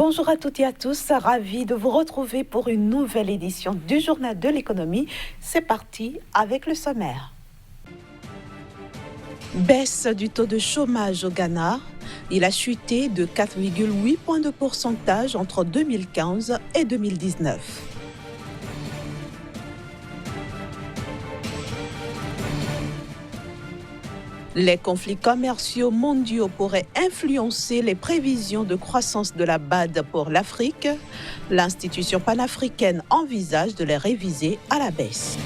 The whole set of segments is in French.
Bonjour à toutes et à tous, ravi de vous retrouver pour une nouvelle édition du Journal de l'économie. C'est parti avec le sommaire. Baisse du taux de chômage au Ghana. Il a chuté de 4,8 points de pourcentage entre 2015 et 2019. Les conflits commerciaux mondiaux pourraient influencer les prévisions de croissance de la BAD pour l'Afrique. L'institution panafricaine envisage de les réviser à la baisse.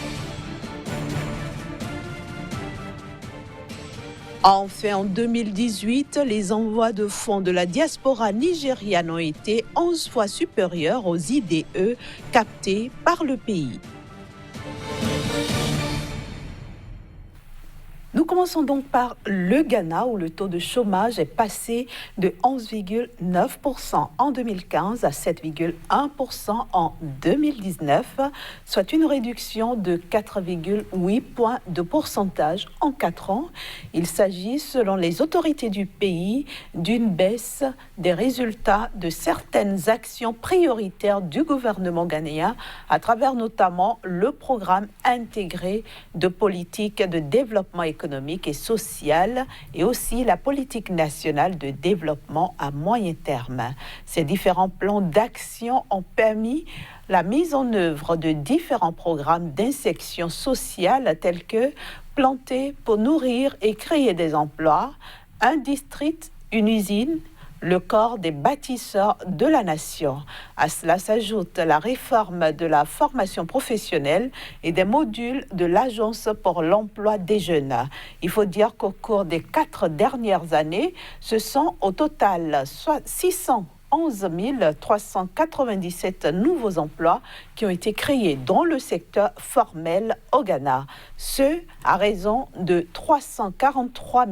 Enfin, en 2018, les envois de fonds de la diaspora nigériane ont été 11 fois supérieurs aux IDE captés par le pays. Nous commençons donc par le Ghana où le taux de chômage est passé de 11,9% en 2015 à 7,1% en 2019, soit une réduction de 4,8 points de pourcentage en 4 ans. Il s'agit, selon les autorités du pays, d'une baisse des résultats de certaines actions prioritaires du gouvernement ghanéen à travers notamment le programme intégré de politique de développement économique et sociale et aussi la politique nationale de développement à moyen terme. Ces différents plans d'action ont permis la mise en œuvre de différents programmes d'insertion sociale tels que planter pour nourrir et créer des emplois, un district, une usine, le corps des bâtisseurs de la nation. À cela s'ajoute la réforme de la formation professionnelle et des modules de l'Agence pour l'emploi des jeunes. Il faut dire qu'au cours des 4 dernières années, ce sont au total soit 611 397 nouveaux emplois qui ont été créés dans le secteur formel au Ghana. Ce à raison de 343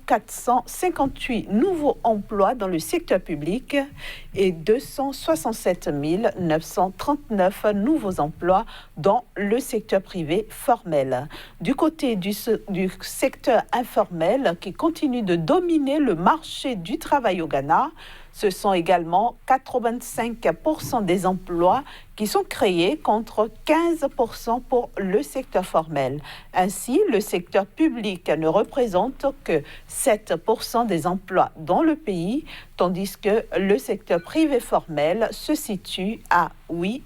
458 nouveaux emplois dans le secteur public et 267 939 nouveaux emplois dans le secteur privé formel. Du côté du secteur informel qui continue de dominer le marché du travail au Ghana, ce sont également 85% des emplois qui sont créés contre 15% pour le secteur formel. Ainsi, le secteur public ne représente que 7% des emplois dans le pays, tandis que le secteur privé formel se situe à 8%.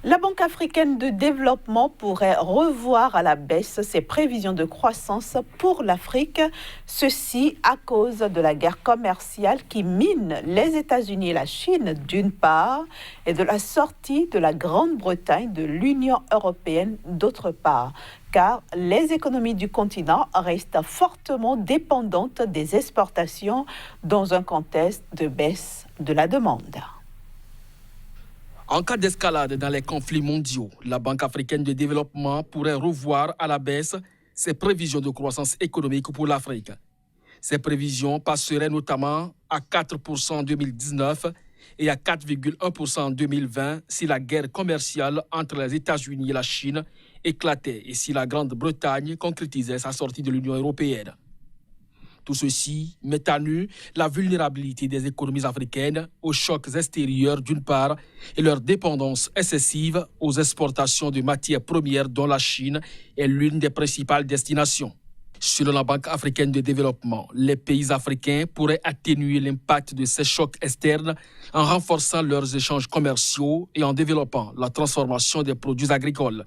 La Banque africaine de développement pourrait revoir à la baisse ses prévisions de croissance pour l'Afrique, ceci à cause de la guerre commerciale qui mine les États-Unis et la Chine d'une part et de la sortie de la Grande-Bretagne de l'Union européenne d'autre part, car les économies du continent restent fortement dépendantes des exportations dans un contexte de baisse de la demande. En cas d'escalade dans les conflits mondiaux, la Banque africaine de développement pourrait revoir à la baisse ses prévisions de croissance économique pour l'Afrique. Ces prévisions passeraient notamment à 4% en 2019 et à 4,1% en 2020 si la guerre commerciale entre les États-Unis et la Chine éclatait et si la Grande-Bretagne concrétisait sa sortie de l'Union européenne. Tout ceci met à nu la vulnérabilité des économies africaines aux chocs extérieurs d'une part et leur dépendance excessive aux exportations de matières premières dont la Chine est l'une des principales destinations. Selon la Banque africaine de développement, les pays africains pourraient atténuer l'impact de ces chocs externes en renforçant leurs échanges commerciaux et en développant la transformation des produits agricoles.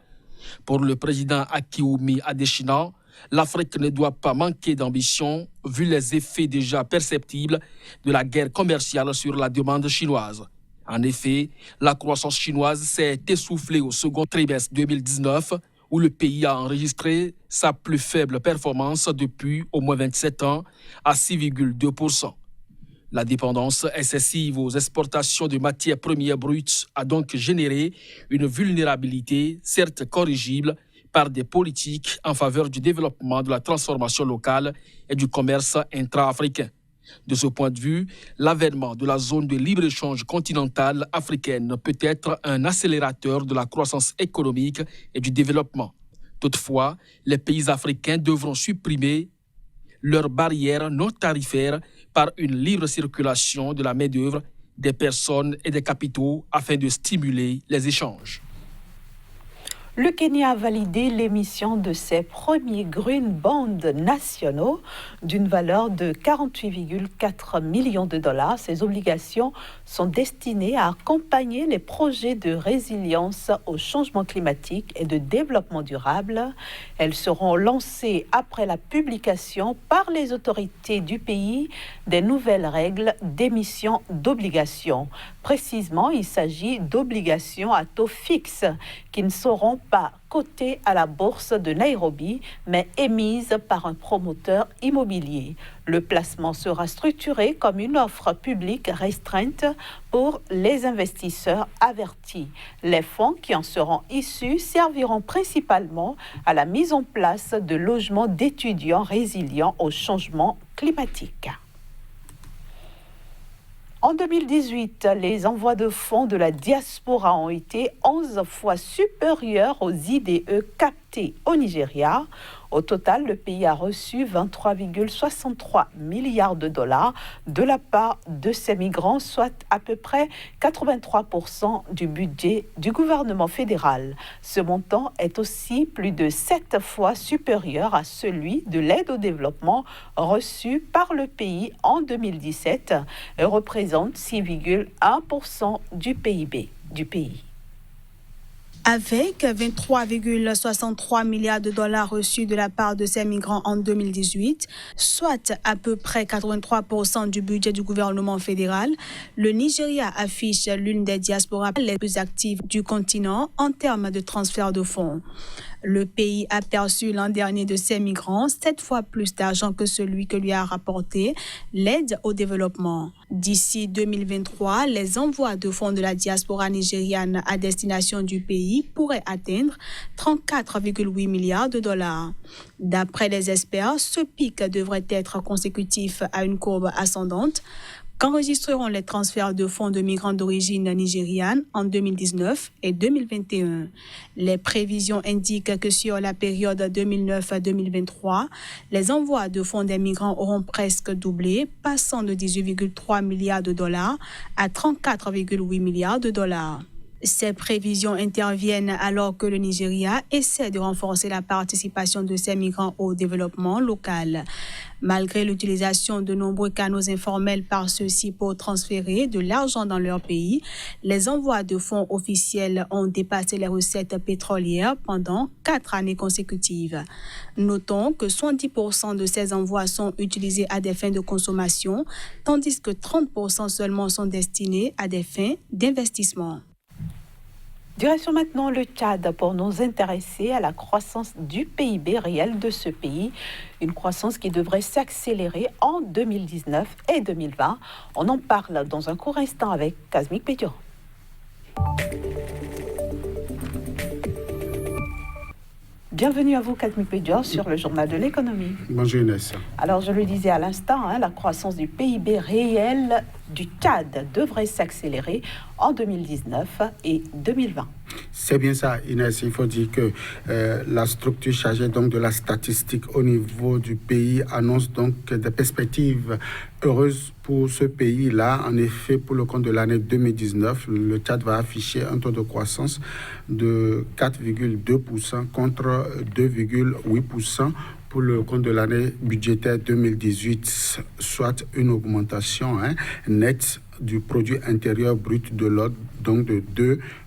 Pour le président Akioumi Adesina, l'Afrique ne doit pas manquer d'ambition vu les effets déjà perceptibles de la guerre commerciale sur la demande chinoise. En effet, la croissance chinoise s'est essoufflée au second trimestre 2019 où le pays a enregistré sa plus faible performance depuis au moins 27 ans à 6,2%. La dépendance excessive aux exportations de matières premières brutes a donc généré une vulnérabilité, certes corrigible, par des politiques en faveur du développement de la transformation locale et du commerce intra-africain. De ce point de vue, l'avènement de la zone de libre-échange continentale africaine peut être un accélérateur de la croissance économique et du développement. Toutefois, les pays africains devront supprimer leurs barrières non tarifaires par une libre circulation de la main-d'œuvre, des personnes et des capitaux afin de stimuler les échanges. Le Kenya a validé l'émission de ses premiers Green Bonds nationaux d'une valeur de 48,4 millions de dollars. Ces obligations sont destinées à accompagner les projets de résilience au changement climatique et de développement durable. Elles seront lancées après la publication par les autorités du pays des nouvelles règles d'émission d'obligations. Précisément, il s'agit d'obligations à taux fixe qui ne seront pas cotées à la bourse de Nairobi, mais émises par un promoteur immobilier. Le placement sera structuré comme une offre publique restreinte pour les investisseurs avertis. Les fonds qui en seront issus serviront principalement à la mise en place de logements d'étudiants résilients au changement climatique. En 2018, les envois de fonds de la diaspora ont été 11 fois supérieurs aux IDE captés au Nigeria. Au total, le pays a reçu 23,63 milliards de dollars de la part de ces migrants, soit à peu près 83% du budget du gouvernement fédéral. Ce montant est aussi plus de 7 fois supérieur à celui de l'aide au développement reçue par le pays en 2017 et représente 6,1% du PIB du pays. Avec 23,63 milliards de dollars reçus de la part de ces migrants en 2018, soit à peu près 83% du budget du gouvernement fédéral, le Nigeria affiche l'une des diasporas les plus actives du continent en termes de transfert de fonds. Le pays a perçu l'an dernier de ces migrants 7 fois plus d'argent que celui que lui a rapporté l'aide au développement. D'ici 2023, les envois de fonds de la diaspora nigériane à destination du pays pourraient atteindre 34,8 milliards de dollars. D'après les experts, ce pic devrait être consécutif à une courbe ascendante qu'enregistreront les transferts de fonds de migrants d'origine nigériane en 2019 et 2021. Les prévisions indiquent que sur la période 2009-2023, les envois de fonds des migrants auront presque doublé, passant de 18,3 milliards de dollars à 34,8 milliards de dollars. Ces prévisions interviennent alors que le Nigeria essaie de renforcer la participation de ces migrants au développement local. Malgré l'utilisation de nombreux canaux informels par ceux-ci pour transférer de l'argent dans leur pays, les envois de fonds officiels ont dépassé les recettes pétrolières pendant 4 années consécutives. Notons que 70% de ces envois sont utilisés à des fins de consommation, tandis que 30% seulement sont destinés à des fins d'investissement. Direction maintenant le Tchad pour nous intéresser à la croissance du PIB réel de ce pays, une croissance qui devrait s'accélérer en 2019 et 2020. On en parle dans un court instant avec Kazmik Pédio. Bienvenue à vous, Kazmik Pédio, sur le journal de l'économie. Bonjour Inès. Alors, je le disais à l'instant, la croissance du PIB réel du Tchad devrait s'accélérer en 2019 et 2020. C'est bien ça, Inès. Il faut dire que la structure chargée donc de la statistique au niveau du pays annonce donc des perspectives heureuses pour ce pays-là. En effet, pour le compte de l'année 2019, le Tchad va afficher un taux de croissance de 4,2% contre 2,8% pour le compte de l'année budgétaire 2018, soit une augmentation nette du produit intérieur brut de l'ordre donc de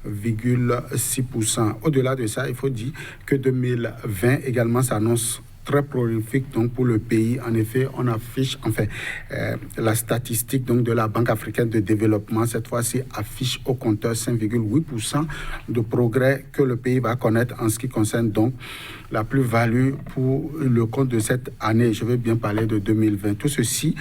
2,6%. Au-delà de ça, il faut dire que 2020 également s'annonce très prolifique donc pour le pays. En effet, on affiche la statistique donc de la Banque africaine de développement cette fois-ci affiche au compteur 5,8% de progrès que le pays va connaître en ce qui concerne donc la plus-value pour le compte de cette année. Je veux bien parler de 2020. Tout ceci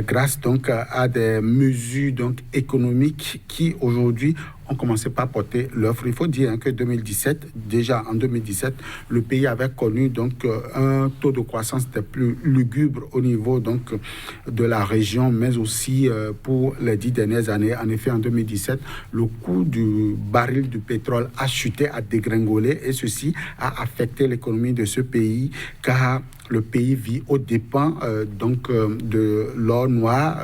grâce donc à des mesures donc économiques qui aujourd'hui ont commencé par porter l'offre. Il faut dire que déjà en 2017, le pays avait connu donc un taux de croissance des plus lugubres au niveau donc de la région, mais aussi pour les 10 dernières années. En effet, en 2017, le coût du baril du pétrole a chuté, a dégringolé, et ceci a affecté l'économie de ce pays, car le pays vit aux dépens de l'or noir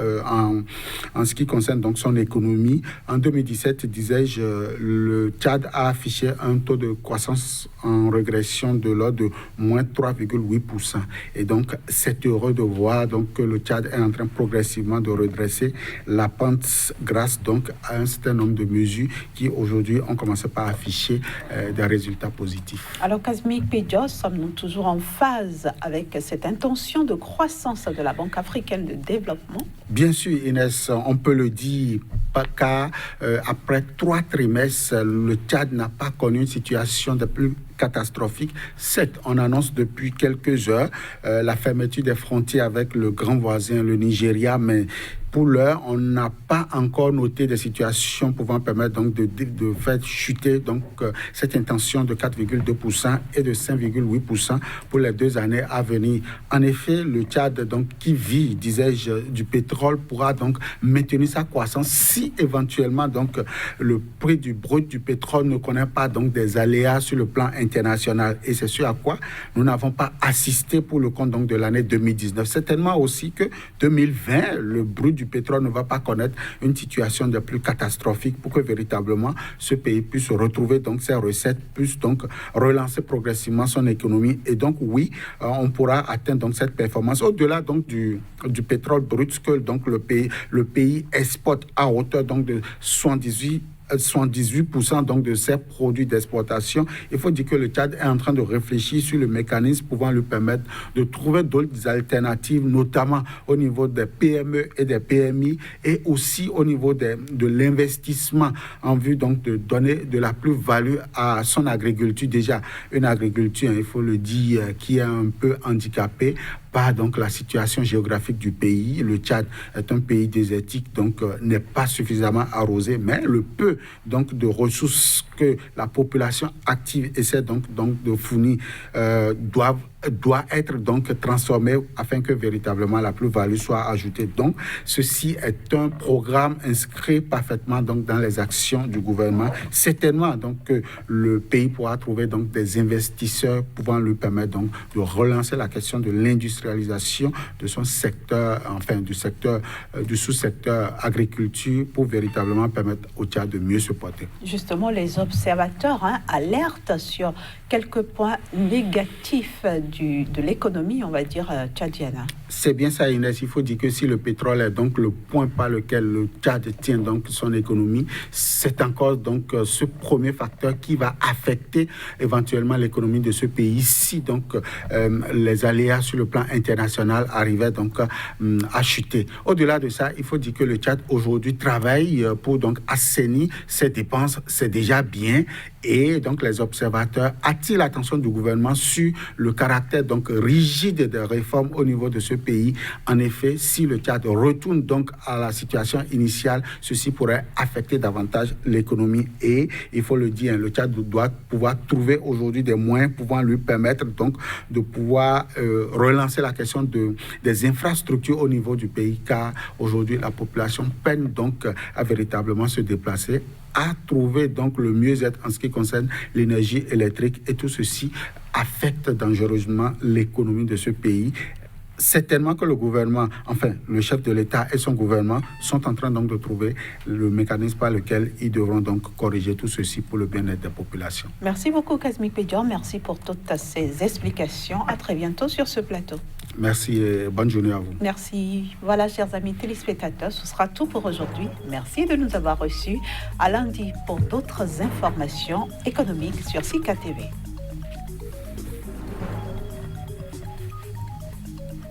en ce qui concerne donc son économie. En 2017, disais-je, le Tchad a affiché un taux de croissance en régression de l'ordre de moins 3,8%. Et donc, c'est heureux de voir donc, que le Tchad est en train progressivement de redresser la pente grâce donc, à un certain nombre de mesures qui aujourd'hui ont commencé par afficher des résultats positifs. Alors, Kazmi Pédios, sommes-nous toujours en phase avec cette intention de croissance de la Banque africaine de développement? Bien sûr, Inès, on peut le dire, car après 3 trimestres, le Tchad n'a pas connu une situation de plus catastrophique. Certes, on annonce depuis quelques heures la fermeture des frontières avec le grand voisin, le Nigeria, mais pour l'heure, on n'a pas encore noté des situations pouvant permettre donc de faire chuter donc, cette intention de 4,2% et de 5,8% pour les 2 années à venir. En effet, le Tchad, donc, qui vit, disais-je, du pétrole, pourra donc maintenir sa croissance si éventuellement donc, le prix du brut du pétrole ne connaît pas donc, des aléas sur le plan international. Et c'est ce à quoi nous n'avons pas assisté pour le compte donc, de l'année 2019. Certainement aussi que 2020, le brut du pétrole ne va pas connaître une situation de plus catastrophique pour que véritablement ce pays puisse retrouver donc ses recettes, puisse donc relancer progressivement son économie. Et donc oui, on pourra atteindre donc cette performance au-delà donc du pétrole brut que donc le pays exporte à hauteur donc de 78% donc de ses produits d'exportation. Il faut dire que le Tchad est en train de réfléchir sur le mécanisme pouvant lui permettre de trouver d'autres alternatives, notamment au niveau des PME et des PMI et aussi au niveau de l'investissement en vue donc de donner de la plus-value à son agriculture. Déjà, une agriculture, il faut le dire, qui est un peu handicapée par donc la situation géographique du pays. Le Tchad est un pays désertique, donc n'est pas suffisamment arrosé, mais le peu donc de ressources que la population active essaie donc de fournir doit être donc transformé afin que véritablement la plus-value soit ajoutée. Donc, ceci est un programme inscrit parfaitement donc dans les actions du gouvernement. Certainement donc que le pays pourra trouver donc des investisseurs pouvant lui permettre donc de relancer la question de l'industrialisation de son secteur, enfin du sous-secteur agriculture pour véritablement permettre au Tchad de mieux se porter. Justement, les observateurs alertent sur quelques points négatifs de l'économie, on va dire, tchadienne. C'est bien ça, Inès. Il faut dire que si le pétrole est donc le point par lequel le Tchad tient donc son économie, c'est encore donc ce premier facteur qui va affecter éventuellement l'économie de ce pays si donc les aléas sur le plan international arrivaient donc à chuter. Au-delà de ça, il faut dire que le Tchad aujourd'hui travaille pour donc assainir ses dépenses. C'est déjà bien. Et donc les observateurs attirent l'attention du gouvernement sur le caractère donc rigide des réformes au niveau de ce pays. En effet, si le Tchad retourne donc à la situation initiale, ceci pourrait affecter davantage l'économie. Et il faut le dire, le Tchad doit pouvoir trouver aujourd'hui des moyens pouvant lui permettre donc de pouvoir relancer la question des infrastructures au niveau du pays, car aujourd'hui la population peine donc à véritablement se déplacer, à trouver donc le mieux-être en ce qui concerne l'énergie électrique, et tout ceci affecte dangereusement l'économie de ce pays. Certainement que le gouvernement, enfin le chef de l'État et son gouvernement sont en train donc de trouver le mécanisme par lequel ils devront donc corriger tout ceci pour le bien-être des populations. Merci beaucoup Kazmi Pédios, merci pour toutes ces explications. À très bientôt sur ce plateau. Merci et bonne journée à vous. Merci. Voilà, chers amis téléspectateurs, ce sera tout pour aujourd'hui. Merci de nous avoir reçus. À lundi pour d'autres informations économiques sur Sika TV.